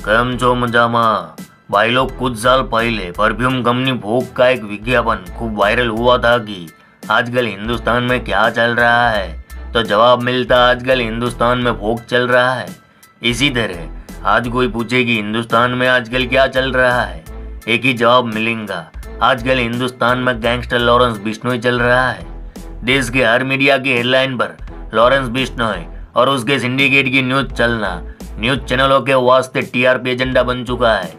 केम छो मजामा। भाई लोग, कुछ साल पहले परफ्यूम कंपनी वोग का एक विज्ञापन खूब वायरल हुआ था कि आजकल हिंदुस्तान में क्या चल रहा है, तो जवाब मिलता आजकल हिंदुस्तान में वोग चल रहा है। इसी तरह आज कोई पूछे कि हिंदुस्तान में आजकल क्या चल रहा है, एक ही जवाब मिलेगा, आजकल हिंदुस्तान में गैंगस्टर लॉरेंस बिश्नोई चल रहा है। देश के हर मीडिया की हेडलाइन पर लॉरेंस बिश्नोई और उसके सिंडिकेट की न्यूज चलना न्यूज चैनलों के वास्ते टीआरपी एजेंडा बन चुका है।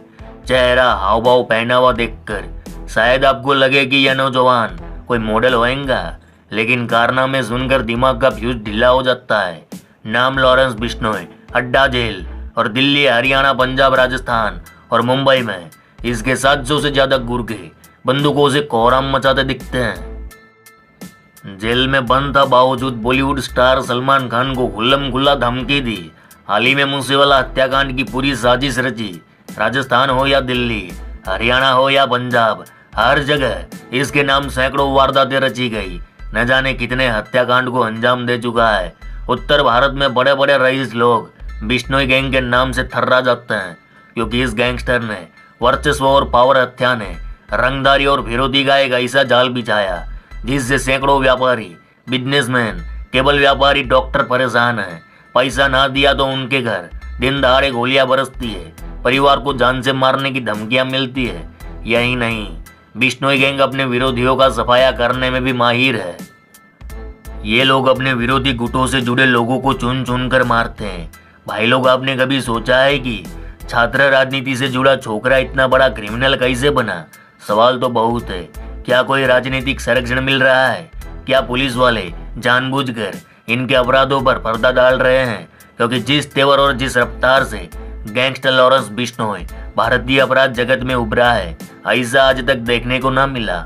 चेहरा, हाव भाव, पहनावा देखकर शायद आपको लगे कि यह नौजवान कोई मॉडल होएगा, लेकिन कारनामे सुनकर दिमाग का फ्यूज ढीला हो जाता है। नाम लॉरेंस बिश्नोई, अड्डा जेल और दिल्ली, हरियाणा, पंजाब, राजस्थान और मुंबई में इसके 700 से ज्यादा गुर्गे बंदूकों से कोहराम मचाते दिखते हैं। जेल में बंद था बावजूद बॉलीवुड स्टार सलमान खान को खुल्लम खुल्ला धमकी दी। हाल ही में मूसेवाला हत्याकांड की पूरी साजिश रची। राजस्थान हो या दिल्ली, हरियाणा हो या पंजाब, हर जगह इसके नाम सैकड़ों वारदातें रची गई। न जाने कितने हत्याकांड को अंजाम दे चुका है। उत्तर भारत में बड़े बड़े रईस लोग बिश्नोई गैंग के नाम से थर्रा जाते हैं, क्योंकि इस गैंगस्टर ने वर्चस्व और पावर हत्या ने रंगदारी और विरोधी का एक ऐसा जाल बिछाया जिससे सैकड़ों व्यापारी, बिजनेसमैन, केबल व्यापारी, डॉक्टर परेशान हैं। पैसा ना दिया तो उनके घर दिन दहाड़े गोलियां बरसती है, परिवार को जान से मारने की धमकियां मिलती है। यही नहीं, बिश्नोई गैंग अपने विरोधियों का सफाया करने में भी माहिर है। ये लोग अपने विरोधी गुटों से जुड़े लोगों को चुन चुन कर मारते हैं। भाई लोग, आपने कभी सोचा है कि छात्र राजनीति से जुड़ा छोकरा इतना बड़ा क्रिमिनल कैसे बना? सवाल तो बहुत है। क्या कोई राजनीतिक संरक्षण मिल रहा है? क्या पुलिस वाले जानबूझकर इनके अपराधों पर पर्दा डाल रहे हैं? क्योंकि जिस तेवर और जिस रफ्तार से गैंगस्टर लॉरेंस बिश्नोई भारतीय अपराध जगत में उभरा है, ऐसा आज तक देखने को ना मिला।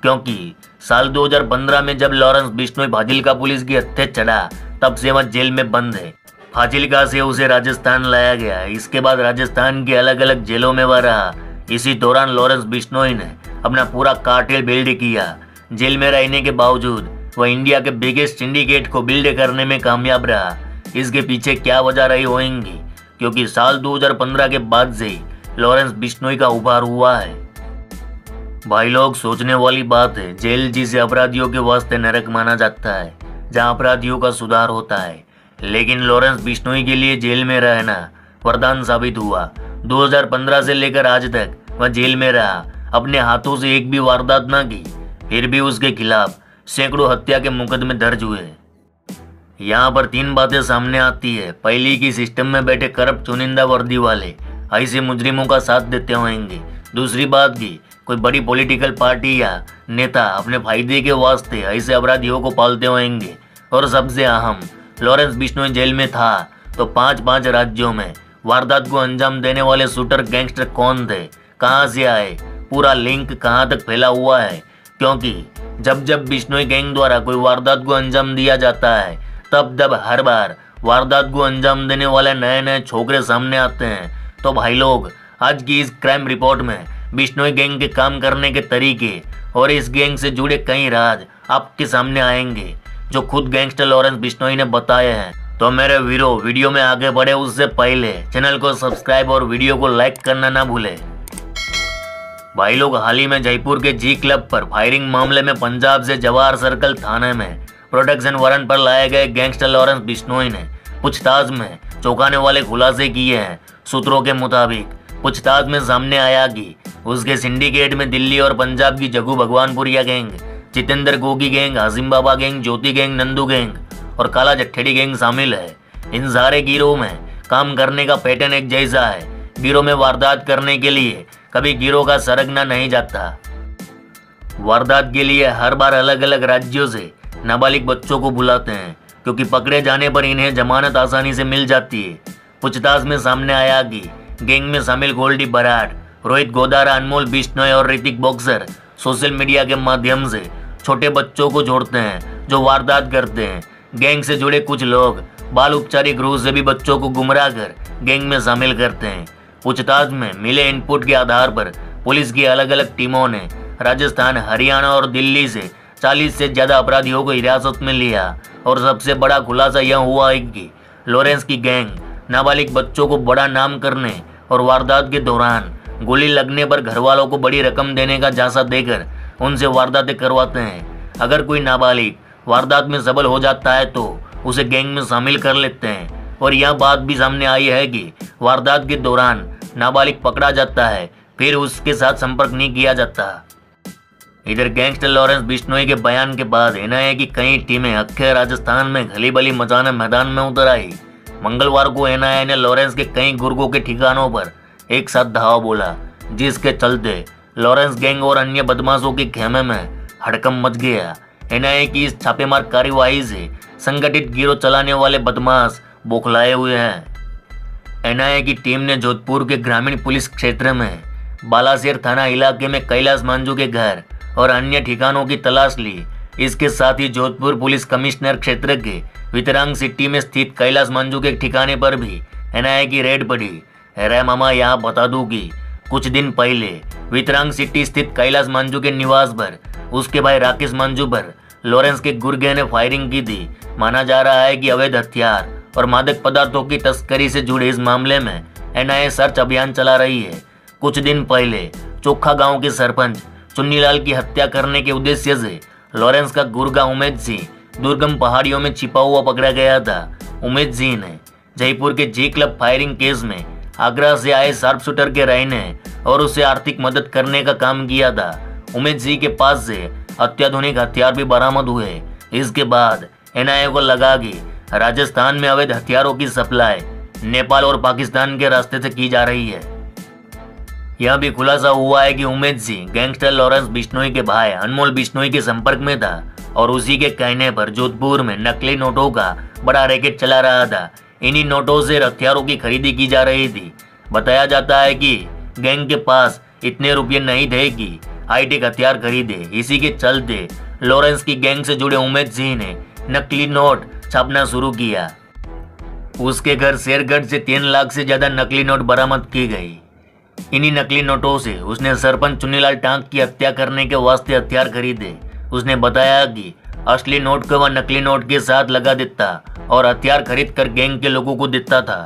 क्योंकि साल 2015 में जब लॉरेंस बिश्नोई फाजिल्का पुलिस की हत्या चढ़ा, तब से वह जेल में बंद है। फाजिल्का से उसे राजस्थान लाया गया। इसके बाद राजस्थान के अलग अलग जेलों में वह रहा। इसी दौरान लॉरेंस बिश्नोई ने अपना पूरा कार्टेल बिल्ड किया। जेल में रहने के बावजूद वह इंडिया के बिगेस्ट सिंडिकेट को बिल्ड करने में कामयाब रहा। इसके पीछे क्या वजह रही होंगी? क्योंकि साल 2015 के बाद से ही लॉरेंस बिश्नोई का उभार हुआ है। भाई लोग, सोचने वाली बात है। जेल जिसे अपराधियों के वास्ते नरक माना जाता है, जहां अपराधियों का सुधार होता है, लेकिन लॉरेंस बिश्नोई के लिए जेल में रहना वरदान साबित हुआ। 2015 से लेकर आज तक वह जेल में रहा, अपने हाथों से एक भी वारदात ना की, फिर भी उसके खिलाफ सैकड़ों हत्या के मुकदमे दर्ज हुए। यहाँ पर 3 बातें सामने आती है। पहली की सिस्टम में बैठे करप्ट चुनिंदा वर्दी वाले ऐसे मुजरिमों का साथ देते होंगे। दूसरी बात की कोई बड़ी पॉलिटिकल पार्टी या नेता अपने फायदे के वास्ते ऐसे अपराधियों को पालते होंगे। और सबसे अहम, लॉरेंस बिश्नोई जेल में था तो 5-5 राज्यों में वारदात को अंजाम देने वाले शूटर गैंगस्टर कौन थे, कहाँ से आए, पूरा लिंक कहाँ तक फैला हुआ है। क्योंकि जब जब बिश्नोई गैंग द्वारा कोई वारदात को अंजाम दिया जाता है, तब हर बार वारदात को अंजाम देने वाले नए नए छोकरे सामने आते हैं। तो भाई लोग, आज की इस क्राइम रिपोर्ट में बिश्नोई गैंग के काम करने के तरीके और इस गैंग से जुड़े कई राज आपके सामने आएंगे, जो खुद गैंगस्टर लॉरेंस बिश्नोई ने बताए हैं। तो मेरे वीडियो में आगे बढ़े उससे पहले चैनल को सब्सक्राइब और वीडियो को लाइक करना ना भूले। भाई लोग, हाल ही में जयपुर के जी क्लब पर फायरिंग मामले में पंजाब से जवाहर सर्कल थाने में प्रोटेक्शन वारंट पर लाए गए गैंगस्टर लॉरेंस बिश्नोई ने पूछताछ में चौंकाने वाले खुलासे किए हैं। सूत्रों के मुताबिक पूछताछ में सामने आया कि उसके सिंडिकेट में दिल्ली और पंजाब की जग्गू भगवानपुरिया गैंग, जितेंद्र गोगी गैंग, हाजिम बाबा गैंग, ज्योति गैंग, नंदू गैंग और काला जट्ठेड़ी गैंग शामिल है। इन सारे गिरोह में काम करने का पैटर्न एक जैसा है। गिरोह में वारदात करने के लिए कभी गिरोह का सरगना नहीं जाता। वारदात के लिए हर बार अलग अलग राज्यों से नाबालिग बच्चों को बुलाते हैं, क्योंकि पकड़े जाने पर इन्हें जमानत आसानी से मिल जाती है। पूछताछ में सामने आया कि गैंग में शामिल गोल्डी बराड़, रोहित गोदारा, अनमोल बिश्नोई और ऋतिक बॉक्सर सोशल मीडिया के माध्यम से छोटे बच्चों को जोड़ते हैं जो वारदात करते हैं। गैंग से जुड़े कुछ लोग बाल उपचारी गृह से भी बच्चों को गुमराह कर गैंग में शामिल करते हैं। पूछताछ में मिले इनपुट के आधार पर पुलिस की अलग अलग टीमों ने राजस्थान, हरियाणा और दिल्ली से 40 से ज्यादा अपराधियों को हिरासत में लिया। और सबसे बड़ा खुलासा यह हुआ है कि लॉरेंस की गैंग नाबालिग बच्चों को बड़ा नाम करने और वारदात के दौरान गोली लगने पर घर वालों को बड़ी रकम देने का झांसा देकर उनसे वारदातें करवाते हैं। अगर कोई नाबालिग वारदात में सफल हो जाता है तो उसे गैंग में शामिल कर लेते हैं। और यह बात भी सामने आई है कि वारदात के दौरान नाबालिग पकड़ा जाता है, फिर उसके साथ संपर्क नहीं किया जाता। इधर गैंगस्टर लॉरेंस बिश्नोई के बयान के बाद एनआईए की कई टीमें अक्खे राजस्थान में खलीबली मचाने मैदान में उतर आई। मंगलवार को एनआईए ने लॉरेंस के कई गुर्गों के ठिकानों पर एक साथ धावा बोला, जिसके चलते लॉरेंस गैंग और अन्य बदमाशों के खेमे में हड़कंप मच गया। एनआईए की इस छापेमार कार्यवाही से संगठित गिरोह चलाने वाले बदमाश बौखलाए हुए हैं। एनआईए की टीम ने जोधपुर के ग्रामीण पुलिस क्षेत्र में बालासिर थाना इलाके में कैलाश मांझू के घर और अन्य ठिकानों की तलाश ली। इसके साथ ही जोधपुर पुलिस कमिश्नर क्षेत्र के वितरांग सिटी में स्थित कैलाश मांझू के ठिकाने पर भी एनआईए की रेड पड़ी। अरे मामा, यहाँ बता दूं कि कुछ दिन पहले वितरांग सिटी स्थित कैलाश मांझू के निवास पर उसके भाई राकेश मांझू पर लॉरेंस के गुर्गे ने फायरिंग की थी। माना जा रहा है कि अवैध हथियार और मादक पदार्थों की तस्करी से जुड़े इस मामले में एनआईए सर्च अभियान चला रही है। कुछ दिन पहले चोखा गांव के सरपंच चुन्नीलाल की हत्या करने के उद्देश्य से लॉरेंस का गुर्गा उमेद सिंह दुर्गम पहाड़ियों में छिपा हुआ पकड़ा गया था। उमेद सिंह ने जयपुर के जी क्लब फायरिंग केस में आगरा से आए शार्प शूटर के रहने और उसे आर्थिक मदद करने का काम किया था। उमेद सिंह के पास से अत्याधुनिक हथियार भी बरामद हुए। इसके बाद एनआईए को लगा कि राजस्थान में अवैध हथियारों की सप्लाई नेपाल और पाकिस्तान के रास्ते से की जा रही है। यह भी खुलासा हुआ है कि उमेद सिंह गैंगस्टर लॉरेंस बिश्नोई के भाई अनमोल बिश्नोई के संपर्क में था और उसी के कहने पर जोधपुर में नकली नोटों का बड़ा रैकेट चला रहा था। इन्हीं नोटों से हथियारों की खरीदी की जा रही थी। बताया जाता है कि गैंग के पास इतने रुपये नहीं थे कि हाईटेक हथियार खरीदे। इसी के चलते लॉरेंस की गैंग से जुड़े उमेद सिंह ने नकली नोट छापना शुरू किया। उसके घर शेरगढ़ से 3 लाख से ज्यादा नकली नोट बरामद की गई। इन्हीं नकली नोटों से उसने सरपंच चुन्नीलाल टांक की हत्या करने के वास्ते हथियार खरीदे। उसने बताया कि असली नोट को वह नकली नोट के साथ लगा देता और हथियार खरीद कर गैंग के लोगों को देता था।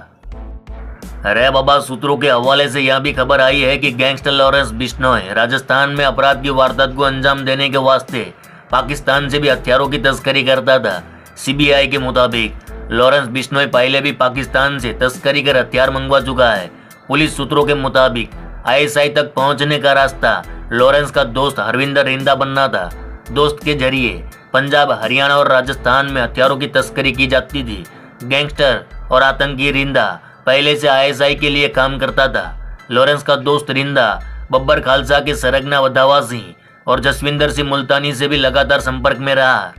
अरे बाबा, सूत्रों के हवाले से यह भी खबर आई है कि गैंगस्टर लॉरेंस बिश्नोई राजस्थान में अपराध की वारदात को अंजाम देने के वास्ते पाकिस्तान से भी हथियारों की तस्करी करता था। सीबीआई के मुताबिक लॉरेंस बिश्नोई पहले भी पाकिस्तान से तस्करी कर हथियार मंगवा चुका है। पुलिस सूत्रों के मुताबिक आईएसआई तक पहुंचने का रास्ता लॉरेंस का दोस्त हरविंदर रिंदा बनना था। दोस्त के जरिए पंजाब, हरियाणा और राजस्थान में हथियारों की तस्करी की जाती थी। गैंगस्टर और आतंकी रिंदा पहले से आईएसआई के लिए काम करता था। लॉरेंस का दोस्त रिंदा बब्बर खालसा के सरगना वधावा सिंह और जसविंदर सिंह मुल्तानी से भी लगातार संपर्क में रहा।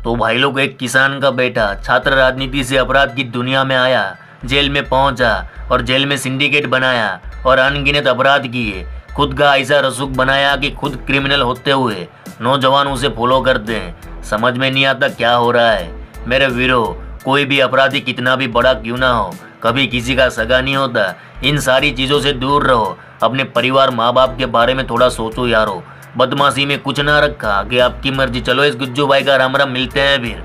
तो भाई लोग, एक किसान का बेटा छात्र राजनीति से अपराध की दुनिया में आया, जेल में पहुंचा और जेल में सिंडिकेट बनाया और अनगिनत अपराध किए। खुद का ऐसा रसूख बनाया कि खुद क्रिमिनल होते हुए नौजवान उसे फॉलो करते हैं। समझ में नहीं आता क्या हो रहा है। मेरे वीरों, कोई भी अपराधी कितना भी बड़ा क्यों ना हो, कभी किसी का सगा नहीं होता। इन सारी चीज़ों से दूर रहो। अपने परिवार, माँ बाप के बारे में थोड़ा सोचो यारो। बदमाशी में कुछ ना रखा कि आपकी मर्जी। चलो, इस गुज्जू भाई का राम राम, मिलते हैं फिर।